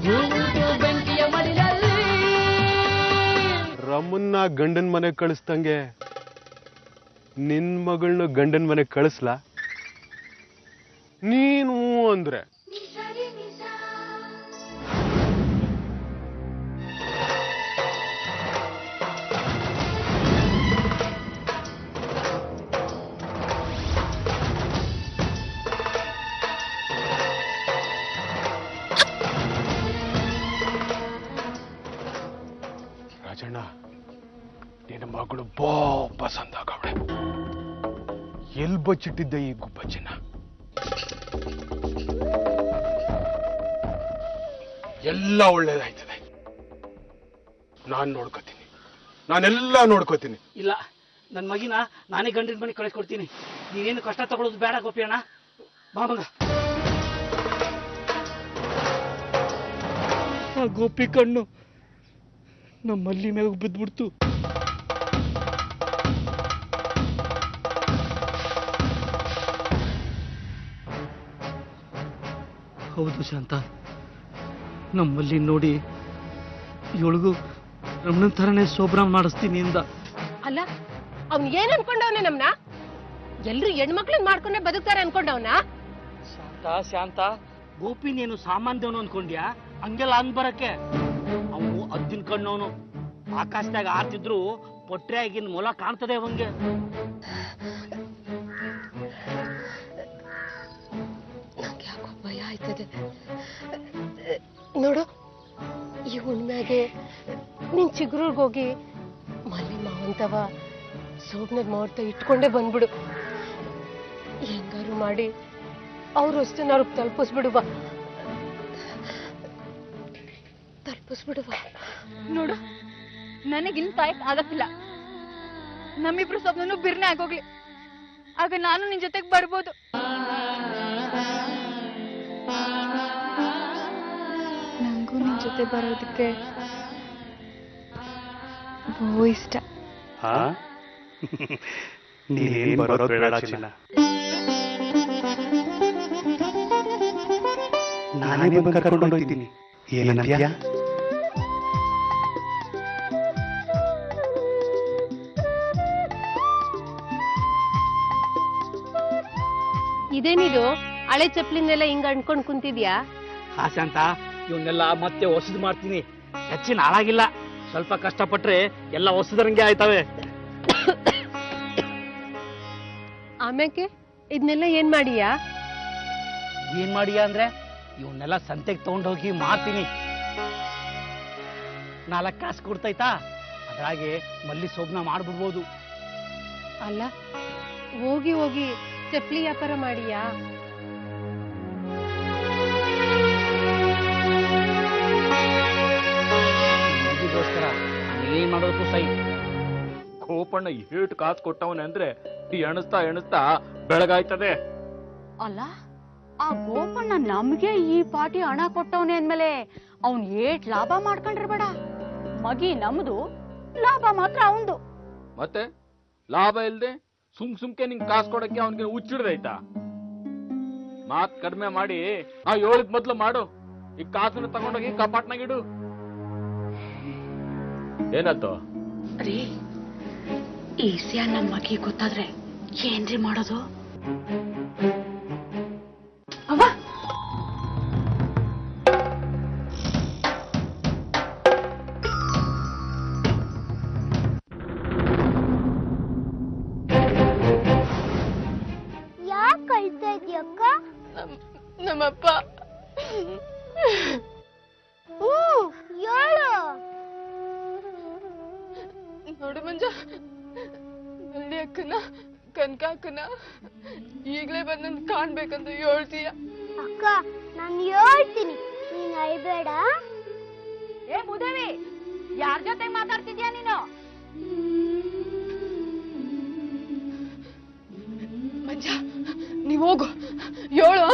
ಬೆಂಕಿಯ ಮಡಿಲಲ್ಲಿ ರಮನ್ನ ಗಂಡನ್ ಮನೆ ಕಳಿಸ್ದಂಗೆ ನಿನ್ ಮಗಳನ್ನ ಗಂಡನ್ ಮನೆ ಕಳಿಸ್ಲಾ? ನೀನು ಅಂದ್ರೆ ರಾಜಣ್ಣ, ನಿನ್ನ ಮಗಳು ಪಸಂದ ಆಗವಳೆ. ಎಲ್ ಬಚ್ಚಿಟ್ಟಿದ್ದೆ ಈ ಗುಬ್ಬಚ್ಚಿನ? ಎಲ್ಲ ಒಳ್ಳೇದಾಯ್ತದೆ. ನಾನೆಲ್ಲ ನೋಡ್ಕೋತೀನಿ. ಇಲ್ಲ, ನನ್ನ ಮಗಿನ ನಾನೇ ಗಂಡಿನ ಮನೆ ಕಳಿಸ್ಕೊಡ್ತೀನಿ. ನೀನೇನು ಕಷ್ಟ ತಗೊಳ್ಳೋದು ಬೇಡ ಗೋಪಿ ಅಣ್ಣ. ಬಾ ಮಗ. ಆ ಗೋಪಿ ಕಣ್ಣು ನಮ್ಮಲ್ಲಿ ಮೇಲೆ ಬಿದ್ದ್ಬಿಡ್ತು. ಹೌದು ಶಾಂತ, ನಮ್ಮಲ್ಲಿ ನೋಡಿ ಇವಳಿಗೂ ರಮಣನ್ ಥರನೇ ಶೋಭನ ಮಾಡಿಸ್ತೀನಿ ಇಂದ. ಅಲ್ಲ, ಅವ್ನ್ ಏನ್ ಅನ್ಕೊಂಡವನ? ನಮ್ನ ಎಲ್ರು ಹೆಣ್ಮಕ್ಳನ್ ಮಾಡ್ಕೊಂಡೆ ಬದುಕ್ತಾರೆ ಅನ್ಕೊಂಡವನ? ಶಾಂತ, ಗೋಪಿ ನೀನು ಸಾಮಾನ್ಯದವನು ಅನ್ಕೊಂಡ್ಯಾ? ಹಂಗೆಲ್ಲ ಅನ್ಬರಕ್ಕೆ. ಅವನು ಅದ್ದಿನ ಕಣ್ಣವನು. ಆಕಾಶದಾಗ ಆರ್ತಿದ್ರು ಪೊಟ್ರೆ ಆಗಿನ ಮೊಲ ಕಾಣ್ತದೆ ಅವಂಗೆ. ನಂಗೆ ಯಾಕೋ ಭಯ ಆಯ್ತದೆ. ನೋಡು, ಈ ಹುಣ್ಮ್ಯಾಗೆ ನೀನ್ ಚಿಗುರ್ಗೋಗಿ ಮಲ್ಲಿ ಮಾವಂತವ ಸೋಬ್ನದ್ ಮುಹೂರ್ತ ಇಟ್ಕೊಂಡೇ ಬಂದ್ಬಿಡು. ಹೆಂಗಾರು ಮಾಡಿ ಅವ್ರ ವಸ್ತುನ ಅವ್ರಿಗೆ ತಲುಪಿಸ್ಬಿಡುವ. ನೋಡು, ನನಗಿನ್ ತಾಯಕ್ ಆಗತ್ತಿಲ್ಲ. ನಮ್ಮಿಬ್ರು ಸ್ವಪ್ನನು ಬಿರ್ನೆ ಆಗೋಗ್ಲಿ, ಆಗ ನಾನು ನಿನ್ ಜೊತೆಗೆ ಬರ್ಬೋದು. ನಂಗೂ ನಿನ್ ಜೊತೆ ಬರೋದಕ್ಕೆ ಬಹು ಇಷ್ಟ. ನೀನೇನ್ ಬರೋದು ಬೇಡ ಚಿನ್ನ. ನಾನೇ ಬಂದು ಕರ್ಕೊಂಡು ಹೋಗ್ತೀನಿ. ಏನಂತೀಯ? ಇದೇನಿದು ಹಳೆ ಚಪ್ಲಿನೆಲ್ಲ ಹಿಂಗ ಅನ್ಕೊಂಡ್ ಕುಂತಿದ್ಯಾ? ಶಾಂತ, ಇವನ್ನೆಲ್ಲ ಮತ್ತೆ ಹೊಸದು ಮಾಡ್ತೀನಿ. ಹೆಚ್ಚಿನ ಹಾಳಾಗಿಲ್ಲ. ಸ್ವಲ್ಪ ಕಷ್ಟಪಟ್ರೆ ಎಲ್ಲ ಹೊಸದರಂಗೆ ಆಯ್ತವೆ. ಆಮ್ಯಾಕೆ ಇದನ್ನೆಲ್ಲ ಏನ್ ಮಾಡಿಯಾ ಅಂದ್ರೆ ಇವನ್ನೆಲ್ಲ ಸಂತೆಗೆ ತಗೊಂಡೋಗಿ ಮಾರ್ತೀನಿ. 4 ಕಾಸು ಕೊಡ್ತೈತಾ? ಅದ್ರಾಗೆ ಮಲ್ಲಿ ಶೋಭನ ಮಾಡ್ಬಿಡ್ಬೋದು. ಅಲ್ಲ, ಹೋಗಿ ಹೋಗಿ ಚಪ್ಲಿ ವ್ಯಾಪಾರ ಮಾಡಿಯಾ? ಮಗಿಗೋಸ್ಕರ ಏನ್ ಮಾಡೋದಕ್ಕೂ ಸೈ. ಕೋಪಣ್ಣ ಏಟು ಕಾಸು ಕೊಟ್ಟವನೆ ಅಂದ್ರೆ ಎಣಿಸ್ತಾ ಬೆಳಗಾಯ್ತದೆ. ಅಲ್ಲ, ಆ ಗೋಪಣ್ಣ ನಮ್ಗೆ ಈ ಪಾಟಿ ಹಣ ಕೊಟ್ಟವನೆ ಅಂದ್ಮೇಲೆ ಅವ್ನ್ ಏಟ್ ಲಾಭ ಮಾಡ್ಕೊಂಡಿರ್ಬೇಡ. ಮಗಿ ನಮ್ದು, ಲಾಭ ಮಾತ್ರ ಅವಂದು. ಮತ್ತೆ ಲಾಭ ಇಲ್ದೆ ಸುಮ್ಕೆ ನಿಂಗ್ ಕಾಸು ಕೊಡಕ್ಕೆ ಅವನ್ಗೆ ಹುಚ್ಚಿಡ್ದೈತಾ? ಮಾತ್ ಕಡಿಮೆ ಮಾಡಿ ನಾವ್ ಹೇಳಿದ್ ಮೊದ್ಲು ಮಾಡು. ಈ ಕಾಸನ್ನ ತಗೊಂಡೋಗಿ ಕಪಾಟ್ನಾಗಿಡು. ಏನಾಯ್ತು ರೀ? ಈ ವಿಷಯ ನಮ್ ಮಗಿ ಗೊತ್ತಾದ್ರೆ ಏನ್ರಿ ಮಾಡೋದು? ಯಾಕೆ ಅಳ್ತಾ ಇದೀಯಕ್ಕ? ನಮ್ಮಪ್ಪ ಹೇಳು. ನೋಡು ಮಂಜ, ನಲ್ಲಿ ಅಕ್ಕನ ಕನಕ ಅಕ್ಕನ ಈಗ್ಲೇ ಬಂದ್ ಕಾಣ್ಬೇಕಂತ ಹೇಳ್ತೀಯ? ಅಕ್ಕ, ನಾನು ಹೇಳ್ತೀನಿ, ನೀನ್ ಅಳ್ಬೇಡ. ಏ ಮುದೇವಿ, ಯಾರ ಜೊತೆ ಮಾತಾಡ್ತಿದ್ಯಾ ನೀನು? ಮಂಜ, ನೀವ್ ಹೋಗು, ಹೇಳು